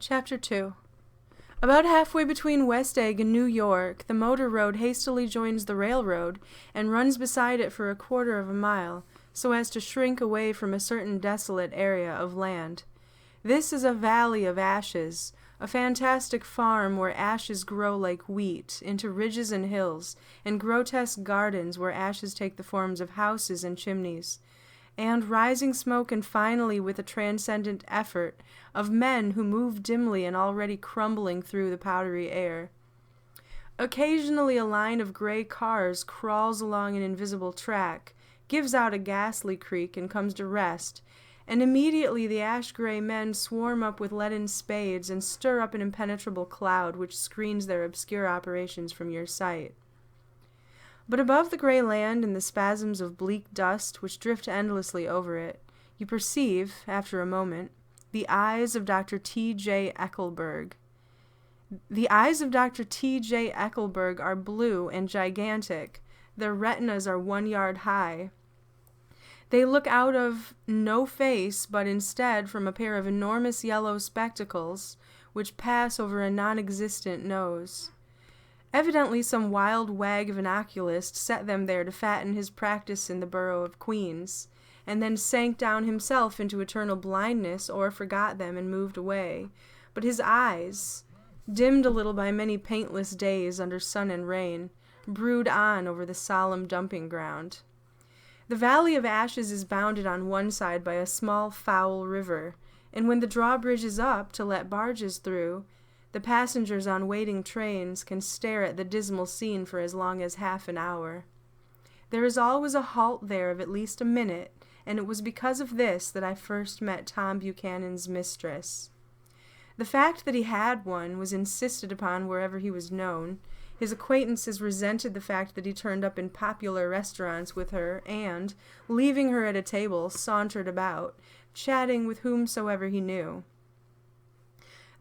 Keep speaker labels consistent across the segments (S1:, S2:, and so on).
S1: Chapter 2. About halfway between West Egg and New York, the motor road hastily joins the railroad and runs beside it for a quarter of a mile, so as to shrink away from a certain desolate area of land. This is a valley of ashes, a fantastic farm where ashes grow like wheat, into ridges and hills, and grotesque gardens where ashes take the forms of houses and chimneys, and rising smoke, and finally, with a transcendent effort, of men who move dimly and already crumbling through the powdery air. Occasionally a line of gray cars crawls along an invisible track, gives out a ghastly creak, and comes to rest, and immediately the ash-gray men swarm up with leaden spades and stir up an impenetrable cloud which screens their obscure operations from your sight. But above the gray land and the spasms of bleak dust which drift endlessly over it, you perceive, after a moment, the eyes of Dr. T.J. Eckelberg. The eyes of Dr. T.J. Eckelberg are blue and gigantic. Their retinas are 1 yard high. They look out of no face, but instead from a pair of enormous yellow spectacles which pass over a non-existent nose. Evidently some wild wag of an oculist set them there to fatten his practice in the borough of Queens, and then sank down himself into eternal blindness, or forgot them and moved away. But his eyes, dimmed a little by many paintless days under sun and rain, brood on over the solemn dumping ground. The Valley of Ashes is bounded on one side by a small foul river, and when the drawbridge is up to let barges through, the passengers on waiting trains can stare at the dismal scene for as long as half an hour. There is always a halt there of at least a minute, and it was because of this that I first met Tom Buchanan's mistress. The fact that he had one was insisted upon wherever he was known. His acquaintances resented the fact that he turned up in popular restaurants with her and, leaving her at a table, sauntered about, chatting with whomsoever he knew.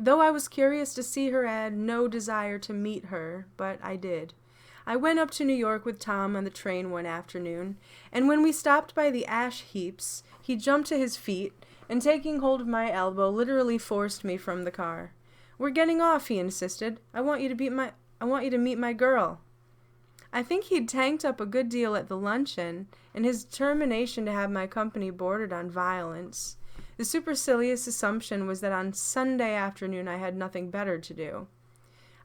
S1: Though I was curious to see her, I had no desire to meet her, but I did. I went up to New York with Tom on the train one afternoon, and when we stopped by the ash heaps, he jumped to his feet, and taking hold of my elbow, literally forced me from the car. "We're getting off," he insisted. I want you to meet my girl." I think he'd tanked up a good deal at the luncheon, and his determination to have my company bordered on violence. The supercilious assumption was that on Sunday afternoon I had nothing better to do.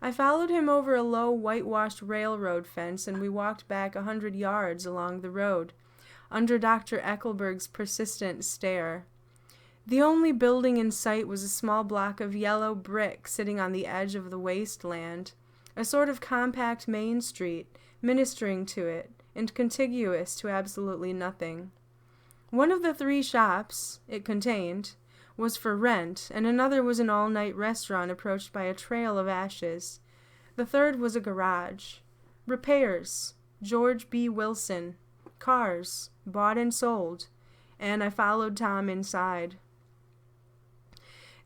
S1: I followed him over a low whitewashed railroad fence, and we walked back 100 yards along the road, under Dr. Eckelberg's persistent stare. The only building in sight was a small block of yellow brick sitting on the edge of the wasteland, a sort of compact main street, ministering to it, and contiguous to absolutely nothing. One of the 3 shops it contained was for rent, and another was an all-night restaurant approached by a trail of ashes. The third was a garage. Repairs, George B. Wilson. Cars, bought and sold. And I followed Tom inside.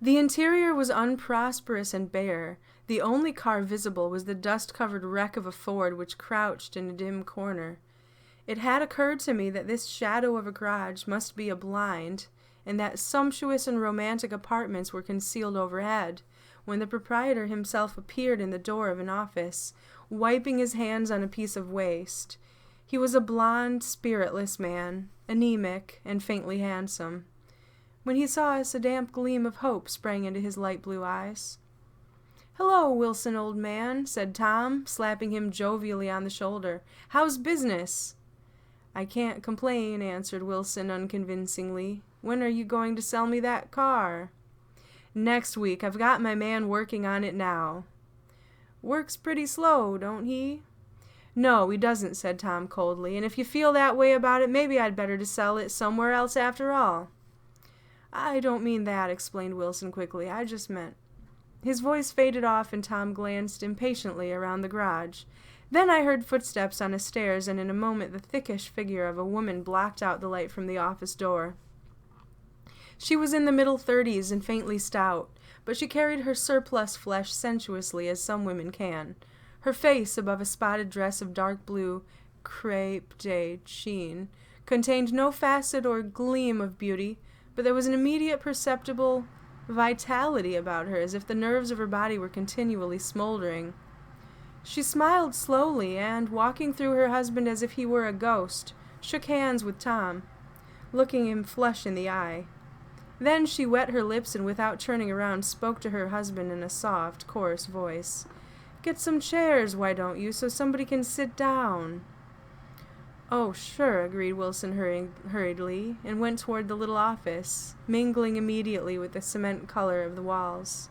S1: The interior was unprosperous and bare. The only car visible was the dust-covered wreck of a Ford which crouched in a dim corner. It had occurred to me that this shadow of a garage must be a blind, and that sumptuous and romantic apartments were concealed overhead, when the proprietor himself appeared in the door of an office, wiping his hands on a piece of waste. He was a blond, spiritless man, anemic, and faintly handsome. When he saw us, a damp gleam of hope sprang into his light blue eyes. "Hello, Wilson, old man," said Tom, slapping him jovially on the shoulder. "How's business?" "I can't complain," answered Wilson unconvincingly. "When are you going to sell me that car?" "Next week. I've got my man working on it now." "Works pretty slow, don't he?" "No, he doesn't," said Tom coldly, "and if you feel that way about it, maybe I'd better to sell it somewhere else after all." "I don't mean that," explained Wilson quickly. "I just meant—" His voice faded off, and Tom glanced impatiently around the garage. Then I heard footsteps on the stairs, and in a moment the thickish figure of a woman blocked out the light from the office door. She was in the middle 30s and faintly stout, but she carried her surplus flesh sensuously, as some women can. Her face, above a spotted dress of dark blue crêpe de chine, contained no facet or gleam of beauty, but there was an immediate perceptible vitality about her, as if the nerves of her body were continually smoldering. She smiled slowly and, walking through her husband as if he were a ghost, shook hands with Tom, looking him flush in the eye. Then she wet her lips and, without turning around, spoke to her husband in a soft, coarse voice. "Get some chairs, why don't you, so somebody can sit down?" "Oh, sure," agreed Wilson hurriedly, and went toward the little office, mingling immediately with the cement color of the walls.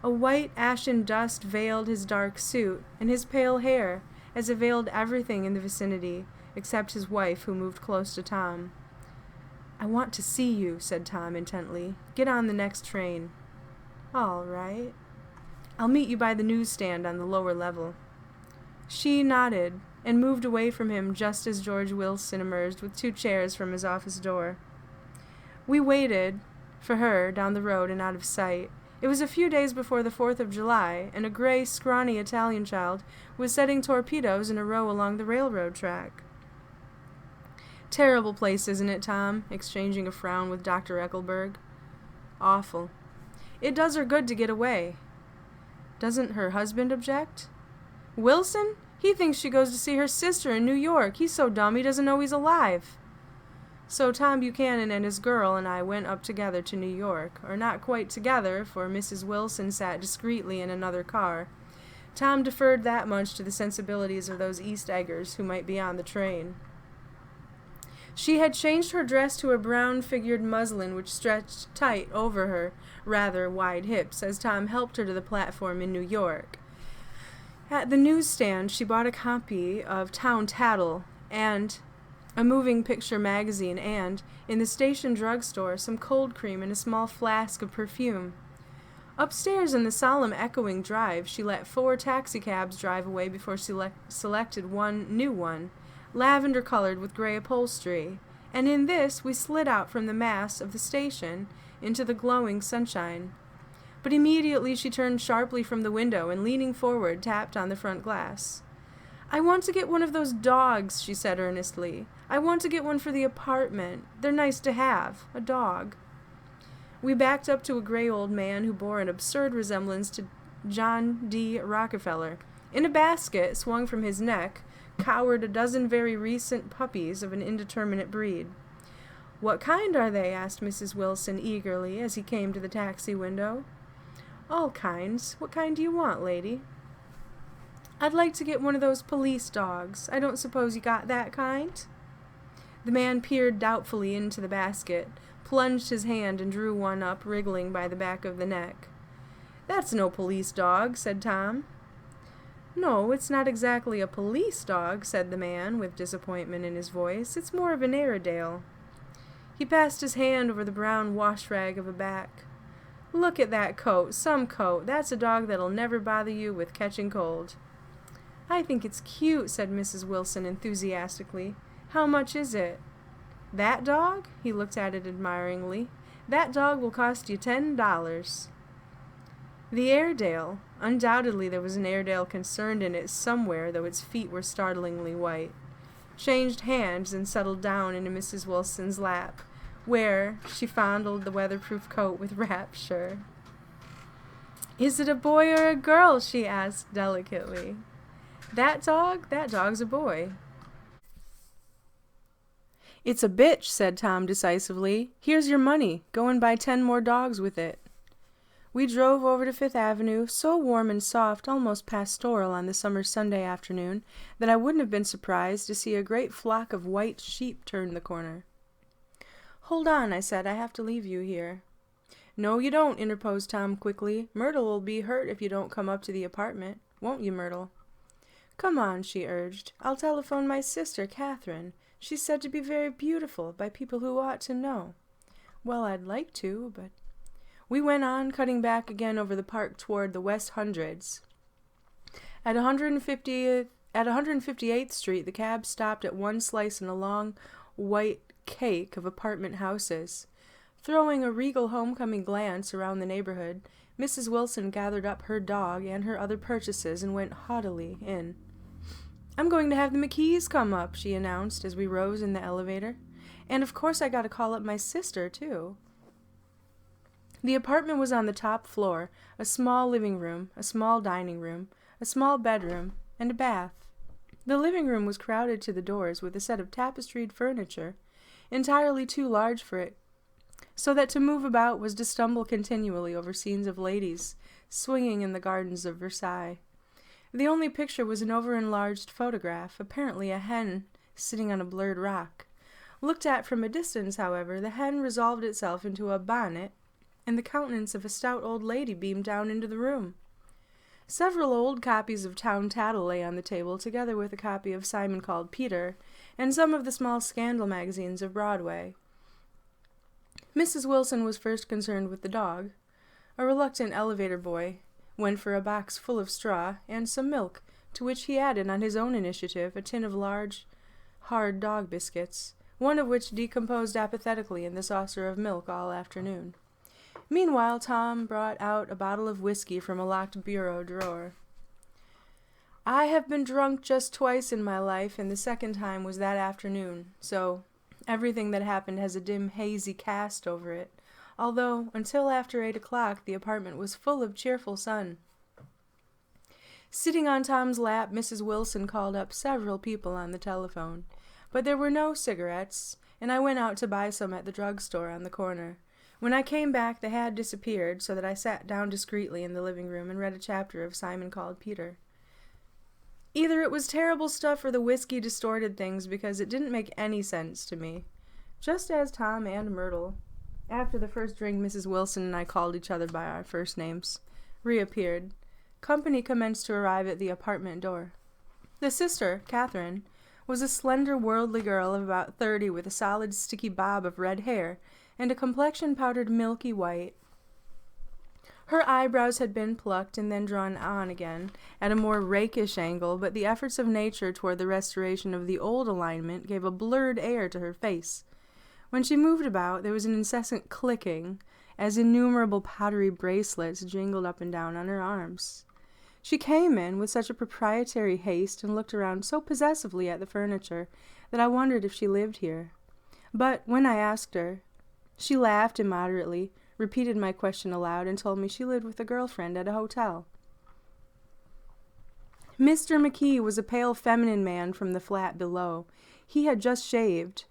S1: A white ashen dust veiled his dark suit, and his pale hair, as it veiled everything in the vicinity, except his wife, who moved close to Tom. "I want to see you," said Tom intently. "Get on the next train." "All right. I'll meet you by the newsstand on the lower level." She nodded, and moved away from him just as George Wilson emerged with 2 chairs from his office door. We waited for her down the road and out of sight. It was a few days before the 4th of July, and a gray, scrawny Italian child was setting torpedoes in a row along the railroad track. "Terrible place, isn't it, Tom?" exchanging a frown with Dr. Eckelberg. "Awful. It does her good to get away." "Doesn't her husband object?" "Wilson? He thinks she goes to see her sister in New York. He's so dumb he doesn't know he's alive." So Tom Buchanan and his girl and I went up together to New York, or not quite together, for Mrs. Wilson sat discreetly in another car. Tom deferred that much to the sensibilities of those East Eggers who might be on the train. She had changed her dress to a brown-figured muslin which stretched tight over her rather wide hips as Tom helped her to the platform in New York. At the newsstand she bought a copy of Town Tattle and a moving picture magazine and, in the station drugstore, some cold cream and a small flask of perfume. Upstairs in the solemn echoing drive she let 4 taxicabs drive away before she selected one new one, lavender-colored with gray upholstery, and in this we slid out from the mass of the station into the glowing sunshine. But immediately she turned sharply from the window and, leaning forward, tapped on the front glass. "I want to get one of those dogs," she said earnestly. "I want to get one for the apartment. They're nice to have, a dog." We backed up to a gray old man who bore an absurd resemblance to John D. Rockefeller. In a basket, swung from his neck, cowered a dozen very recent puppies of an indeterminate breed. "What kind are they?" asked Mrs. Wilson eagerly as he came to the taxi window. "All kinds. What kind do you want, lady?" "I'd like to get one of those police dogs. I don't suppose you got that kind?" The man peered doubtfully into the basket, plunged his hand and drew one up, wriggling by the back of the neck. "That's no police dog," said Tom. "No, it's not exactly a police dog," said the man, with disappointment in his voice. "It's more of an Airedale." He passed his hand over the brown wash-rag of a back. "Look at that coat, some coat. That's a dog that'll never bother you with catching cold." "I think it's cute," said Mrs. Wilson enthusiastically. "How much is it?" "That dog?" He looked at it admiringly. "That dog will cost you $10. The Airedale. Undoubtedly there was an Airedale concerned in it somewhere, though its feet were startlingly white. Changed hands and settled down into Mrs. Wilson's lap, where she fondled the weatherproof coat with rapture. "Is it a boy or a girl?" she asked delicately. That dog's a boy." "It's a bitch," said Tom decisively. "Here's your money. Go and buy 10 more dogs with it." We drove over to Fifth Avenue, so warm and soft, almost pastoral on the summer Sunday afternoon, that I wouldn't have been surprised to see a great flock of white sheep turn the corner. "Hold on," I said. "I have to leave you here." "No, you don't," interposed Tom quickly. "Myrtle will be hurt if you don't come up to the apartment. Won't you, Myrtle?" "Come on," she urged. "I'll telephone my sister, Catherine. She's said to be very beautiful by people who ought to know." "Well, I'd like to, but—" We went on, cutting back again over the park toward the West Hundreds. At 158th Street, the cab stopped at one slice in a long white cake of apartment houses. Throwing a regal homecoming glance around the neighborhood, Mrs. Wilson gathered up her dog and her other purchases and went haughtily in. "I'm going to have the McKees come up," she announced as we rose in the elevator. "And of course I got to call up my sister, too." The apartment was on the top floor, a small living room, a small dining room, a small bedroom, and a bath. The living room was crowded to the doors with a set of tapestried furniture, entirely too large for it, so that to move about was to stumble continually over scenes of ladies swinging in the gardens of Versailles. The only picture was an over-enlarged photograph, apparently a hen sitting on a blurred rock. Looked at from a distance, however, the hen resolved itself into a bonnet, and the countenance of a stout old lady beamed down into the room. Several old copies of Town Tattle lay on the table, together with a copy of Simon Called Peter, and some of the small scandal magazines of Broadway. Mrs. Wilson was first concerned with the dog. A reluctant elevator boy went for a box full of straw and some milk, to which he added on his own initiative a tin of large, hard dog biscuits, one of which decomposed apathetically in the saucer of milk all afternoon. Meanwhile, Tom brought out a bottle of whiskey from a locked bureau drawer. "I have been drunk just twice in my life, and the second time was that afternoon, so everything that happened has a dim, hazy cast over it, although until after 8 o'clock the apartment was full of cheerful sun." Sitting on Tom's lap, Mrs. Wilson called up several people on the telephone, but there were no cigarettes, and I went out to buy some at the drugstore on the corner. When I came back, they had disappeared, so that I sat down discreetly in the living room and read a chapter of Simon Called Peter. Either it was terrible stuff or the whiskey distorted things, because it didn't make any sense to me. Just as Tom and Myrtle, after the first drink Mrs. Wilson and I called each other by our first names, reappeared, company commenced to arrive at the apartment door. The sister, Catherine, was a slender, worldly girl of about 30 with a solid, sticky bob of red hair and a complexion powdered milky white. Her eyebrows had been plucked and then drawn on again at a more rakish angle, but the efforts of nature toward the restoration of the old alignment gave a blurred air to her face. When she moved about, there was an incessant clicking, as innumerable powdery bracelets jingled up and down on her arms. She came in with such a proprietary haste and looked around so possessively at the furniture that I wondered if she lived here. But when I asked her, she laughed immoderately, repeated my question aloud, and told me she lived with a girlfriend at a hotel. Mr. McKee was a pale feminine man from the flat below. He had just shaved,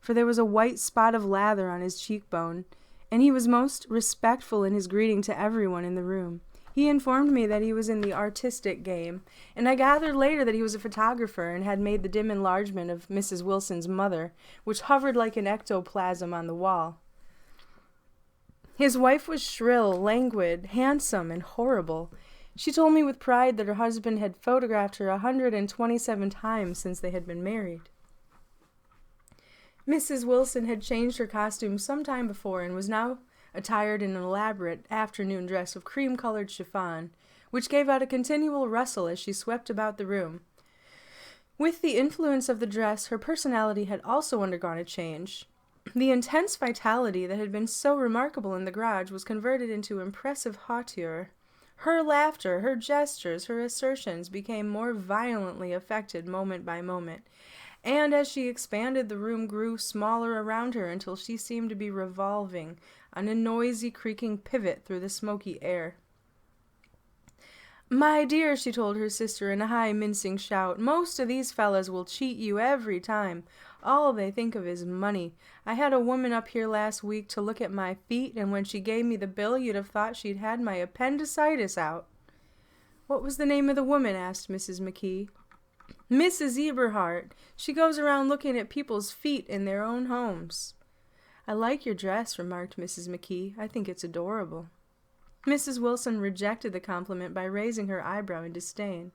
S1: for there was a white spot of lather on his cheekbone, and he was most respectful in his greeting to everyone in the room. He informed me that he was in the artistic game, and I gathered later that he was a photographer and had made the dim enlargement of Mrs. Wilson's mother, which hovered like an ectoplasm on the wall. His wife was shrill, languid, handsome, and horrible. She told me with pride that her husband had photographed her 127 times since they had been married. Mrs. Wilson had changed her costume some time before and was now attired in an elaborate afternoon dress of cream-colored chiffon, which gave out a continual rustle as she swept about the room. With the influence of the dress, her personality had also undergone a change. The intense vitality that had been so remarkable in the garage was converted into impressive hauteur. Her laughter, her gestures, her assertions became more violently affected moment by moment, and as she expanded, the room grew smaller around her until she seemed to be revolving on a noisy, creaking pivot through the smoky air. "My dear," she told her sister in a high, mincing shout, "most of these fellas will cheat you every time. All they think of is money. I had a woman up here last week to look at my feet, and when she gave me the bill, you'd have thought she'd had my appendicitis out." "What was the name of the woman?" asked Mrs. McKee. "Mrs. Eberhardt. She goes around looking at people's feet in their own homes." "I like your dress," remarked Mrs. McKee. "I think it's adorable." Mrs. Wilson rejected the compliment by raising her eyebrow in disdain.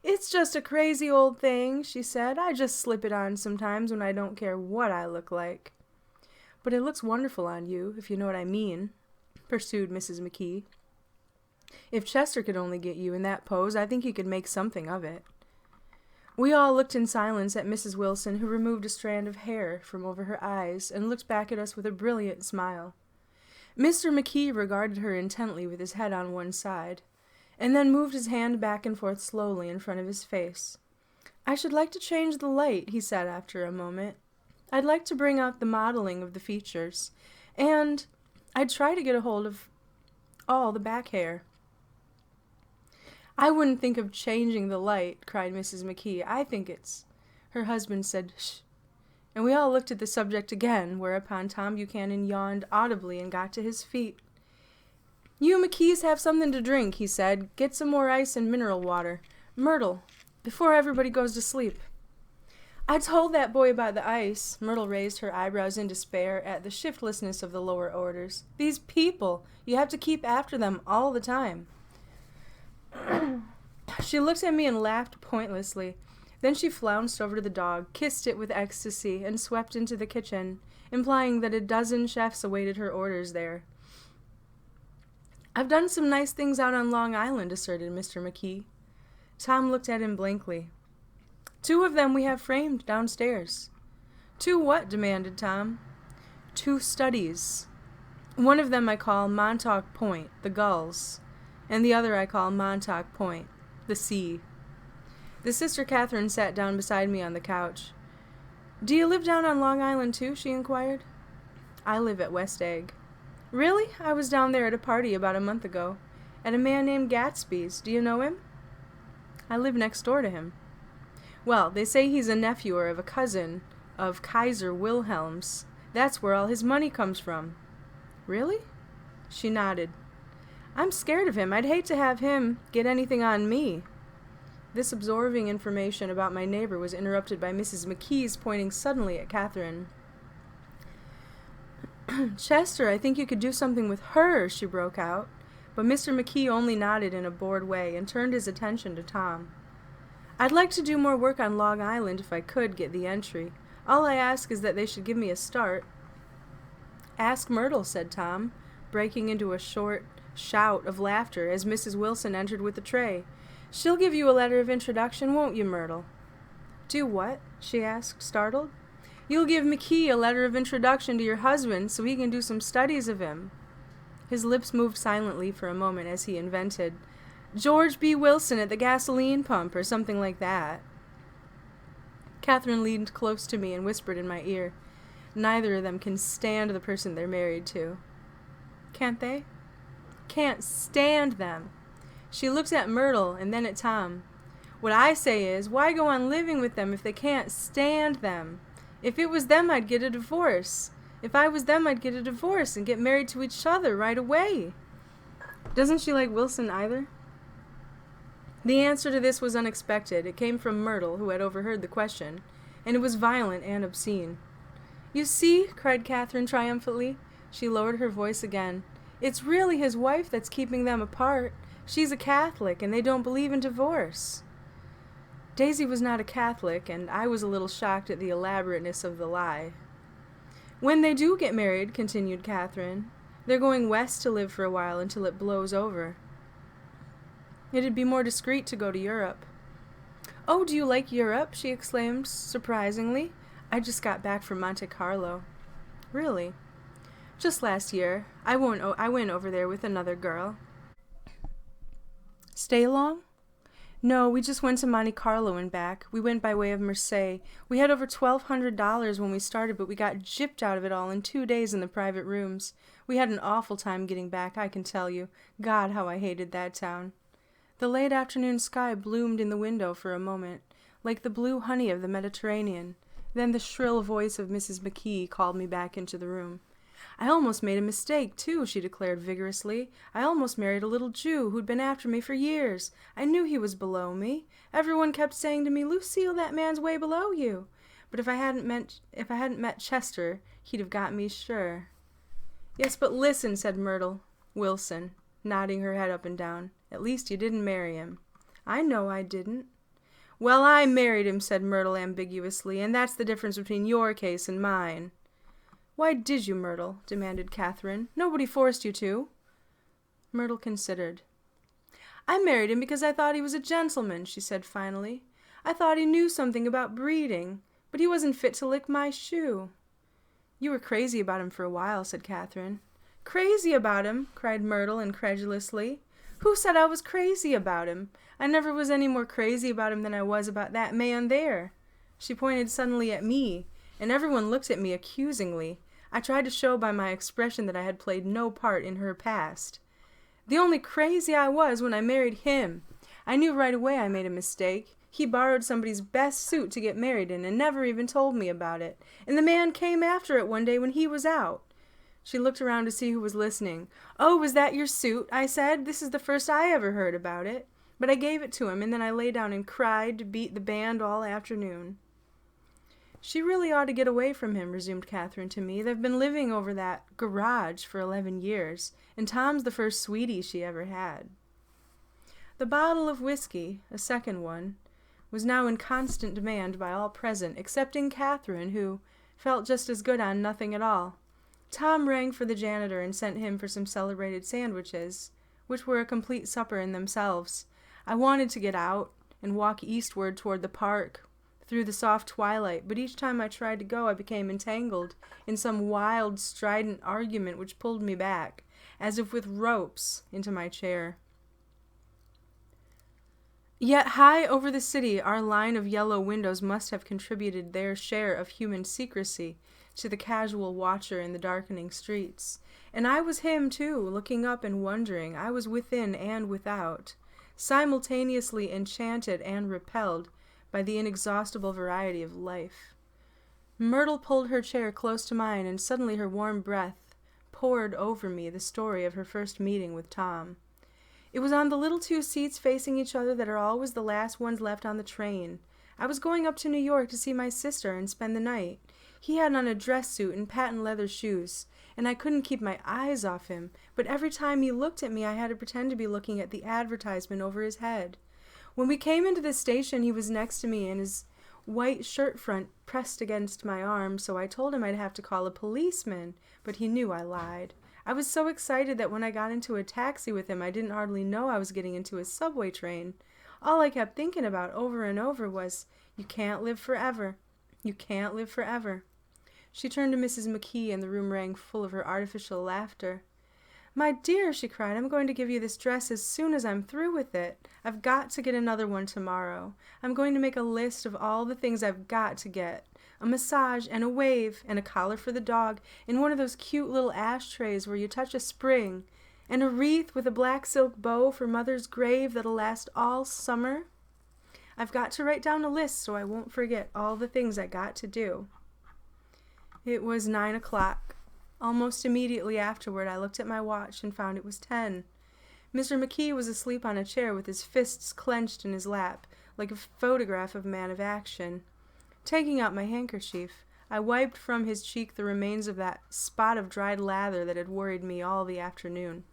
S1: "It's just a crazy old thing," she said. "I just slip it on sometimes when I don't care what I look like." "But it looks wonderful on you, if you know what I mean," pursued Mrs. McKee. "If Chester could only get you in that pose, I think he could make something of it." We all looked in silence at Mrs. Wilson, who removed a strand of hair from over her eyes and looked back at us with a brilliant smile. Mr. McKee regarded her intently with his head on one side, and then moved his hand back and forth slowly in front of his face. "I should like to change the light," he said after a moment. "I'd like to bring out the modeling of the features, and I'd try to get a hold of all the back hair. "I wouldn't think of changing the light," cried Mrs. McKee. "I think it's—" Her husband said, "Shh," and we all looked at the subject again, whereupon Tom Buchanan yawned audibly and got to his feet. "You McKees have something to drink," he said. "Get some more ice and mineral water. Myrtle, before everybody goes to sleep." "I told that boy about the ice." Myrtle raised her eyebrows in despair at the shiftlessness of the lower orders. "These people, you have to keep after them all the time." She looked at me and laughed pointlessly. Then she flounced over to the dog, kissed it with ecstasy, and swept into the kitchen, implying that a dozen chefs awaited her orders there. "I've done some nice things out on Long Island," asserted Mr. McKee. Tom looked at him blankly. "2 of them we have framed downstairs." "2 what?" demanded Tom. "2 studies. One of them I call Montauk Point, the gulls, and the other I call Montauk Point, the sea." The sister Catherine sat down beside me on the couch. "Do you live down on Long Island too?" she inquired. "I live at West Egg." "Really? I was down there at a party about a month ago. At a man named Gatsby's. Do you know him?" "I live next door to him." "Well, they say he's a nephew or of a cousin of Kaiser Wilhelm's. That's where all his money comes from." "Really?" She nodded. "I'm scared of him. I'd hate to have him get anything on me." This absorbing information about my neighbor was interrupted by Mrs. McKee's pointing suddenly at Catherine. "Chester, I think you could do something with her," she broke out. But Mr. McKee only nodded in a bored way and turned his attention to Tom. "I'd like to do more work on Long Island if I could get the entry. All I ask is that they should give me a start." "Ask Myrtle," said Tom, breaking into a short shout of laughter as Mrs. Wilson entered with the tray. "She'll give you a letter of introduction, won't you, Myrtle?" "Do what?" she asked, startled. "You'll give McKee a letter of introduction to your husband so he can do some studies of him." His lips moved silently for a moment as he invented, "George B. Wilson at the gasoline pump," or something like that. Catherine leaned close to me and whispered in my ear, "Neither of them can stand the person they're married to." "Can't they?" "Can't stand them." She looked at Myrtle and then at Tom. "What I say is, why go on living with them if they can't stand them? If it was them, I'd get a divorce. If I was them, I'd get a divorce and get married to each other right away." "Doesn't she like Wilson either?" The answer to this was unexpected. It came from Myrtle, who had overheard the question, and it was violent and obscene. "You see," cried Catherine triumphantly. She lowered her voice again. "It's really his wife that's keeping them apart. She's a Catholic, and they don't believe in divorce." Daisy was not a Catholic, and I was a little shocked at the elaborateness of the lie. "When they do get married," continued Catherine, "they're going west to live for a while until it blows over. It'd be more discreet to go to Europe." "Oh, do you like Europe?" she exclaimed, surprisingly. "I just got back from Monte Carlo." "Really?" "Just last year. I went over there with another girl." "Stay long?" "No, we just went to Monte Carlo and back. We went by way of Marseille. We had over $1,200 when we started, but we got gypped out of it all in 2 days in the private rooms. We had an awful time getting back, I can tell you. God, how I hated that town." The late afternoon sky bloomed in the window for a moment, like the blue honey of the Mediterranean. Then the shrill voice of Mrs. McKee called me back into the room. "I almost made a mistake, too," she declared vigorously. "I almost married a little Jew who'd been after me for years. I knew he was below me. Everyone kept saying to me, 'Lucille, that man's way below you.' But if I hadn't met Chester, he'd have got me sure." "Yes, but listen," said Myrtle Wilson, nodding her head up and down. "At least you didn't marry him." "I know I didn't." "Well, I married him," said Myrtle ambiguously, "and that's the difference between your case and mine." "Why did you, Myrtle?" demanded Catherine. "Nobody forced you to." Myrtle considered. "I married him because I thought he was a gentleman," she said finally. "I thought he knew something about breeding, but he wasn't fit to lick my shoe." "You were crazy about him for a while," said Catherine. "Crazy about him?" cried Myrtle incredulously. "Who said I was crazy about him? I never was any more crazy about him than I was about that man there." She pointed suddenly at me, and everyone looked at me accusingly. I tried to show by my expression that I had played no part in her past. The only crazy I was when I married him. I knew right away I made a mistake. He borrowed somebody's best suit to get married in and never even told me about it. And the man came after it one day when he was out. She looked around to see who was listening. "Oh, was that your suit?" I said. "This is the first I ever heard about it." But I gave it to him, and then I lay down and cried to beat the band all afternoon. "She really ought to get away from him," resumed Catherine to me. "They've been living over that garage for 11 years, and Tom's the first sweetie she ever had." The bottle of whiskey, a second one, was now in constant demand by all present, excepting Catherine, who felt just as good on nothing at all. Tom rang for the janitor and sent him for some celebrated sandwiches, which were a complete supper in themselves. I wanted to get out and walk eastward toward the park through the soft twilight, but each time I tried to go I became entangled in some wild, strident argument which pulled me back, as if with ropes, into my chair. Yet high over the city our line of yellow windows must have contributed their share of human secrecy to the casual watcher in the darkening streets. And I was him, too, looking up and wondering. I was within and without, simultaneously enchanted and repelled by the inexhaustible variety of life. Myrtle pulled her chair close to mine, and suddenly her warm breath poured over me the story of her first meeting with Tom. It was on the little two seats facing each other that are always the last ones left on the train. I was going up to New York to see my sister and spend the night. He had on a dress suit and patent leather shoes, and I couldn't keep my eyes off him, but every time he looked at me I had to pretend to be looking at the advertisement over his head. When we came into the station he was next to me and his white shirt front pressed against my arm, so I told him I'd have to call a policeman, but he knew I lied. I was so excited that when I got into a taxi with him, I didn't hardly know I was getting into a subway train. All I kept thinking about over and over was, "You can't live forever. You can't live forever." She turned to Mrs. McKee, and the room rang full of her artificial laughter. "My dear," she cried, "I'm going to give you this dress as soon as I'm through with it. I've got to get another one tomorrow. I'm going to make a list of all the things I've got to get. A massage and a wave and a collar for the dog and one of those cute little ashtrays where you touch a spring and a wreath with a black silk bow for Mother's grave that'll last all summer. I've got to write down a list so I won't forget all the things I got to do." It was 9 o'clock. Almost immediately afterward I looked at my watch and found it was 10. Mr. McKee was asleep on a chair with his fists clenched in his lap, like a photograph of a man of action. Taking out my handkerchief, I wiped from his cheek the remains of that spot of dried lather that had worried me all the afternoon.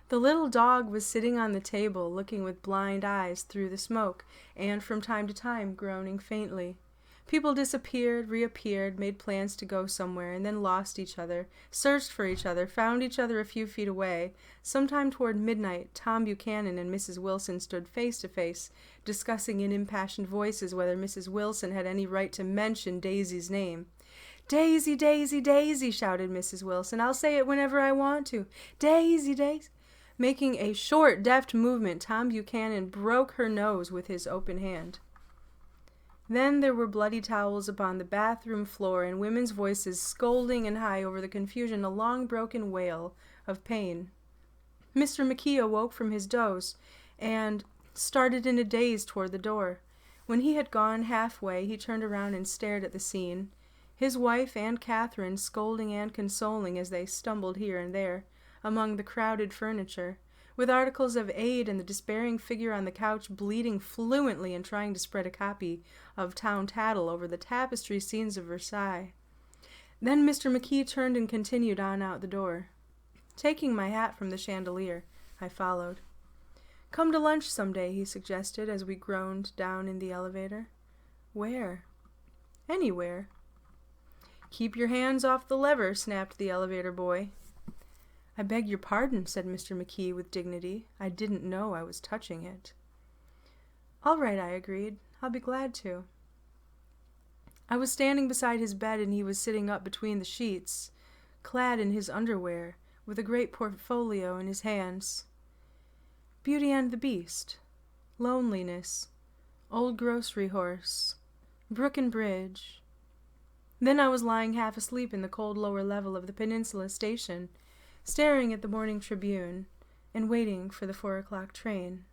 S1: The little dog was sitting on the table, looking with blind eyes through the smoke, and from time to time groaning faintly. People disappeared, reappeared, made plans to go somewhere, and then lost each other, searched for each other, found each other a few feet away. Sometime toward midnight, Tom Buchanan and Mrs. Wilson stood face to face, discussing in impassioned voices whether Mrs. Wilson had any right to mention Daisy's name. "Daisy, Daisy, Daisy," shouted Mrs. Wilson. "I'll say it whenever I want to. Daisy, Daisy." Making a short, deft movement, Tom Buchanan broke her nose with his open hand. Then there were bloody towels upon the bathroom floor and women's voices scolding and high over the confusion, a long broken wail of pain. Mr. McKee awoke from his doze and started in a daze toward the door. When he had gone halfway, he turned around and stared at the scene, his wife and Catherine scolding and consoling as they stumbled here and there among the crowded furniture, with articles of aid and the despairing figure on the couch bleating fluently and trying to spread a copy of Town Tattle over the tapestry scenes of Versailles. Then Mr. McKee turned and continued on out the door. Taking my hat from the chandelier, I followed. "Come to lunch some day," he suggested as we groaned down in the elevator. "Where?" "Anywhere." "Keep your hands off the lever," snapped the elevator boy. "I beg your pardon," said Mr. McKee with dignity. "I didn't know I was touching it." "All right," I agreed. "I'll be glad to." I was standing beside his bed and he was sitting up between the sheets, clad in his underwear, with a great portfolio in his hands. Beauty and the Beast, Loneliness, Old Grocery Horse, Brook and Bridge. Then I was lying half asleep in the cold lower level of the Peninsula Station, staring at the morning Tribune, and waiting for the 4 o'clock train.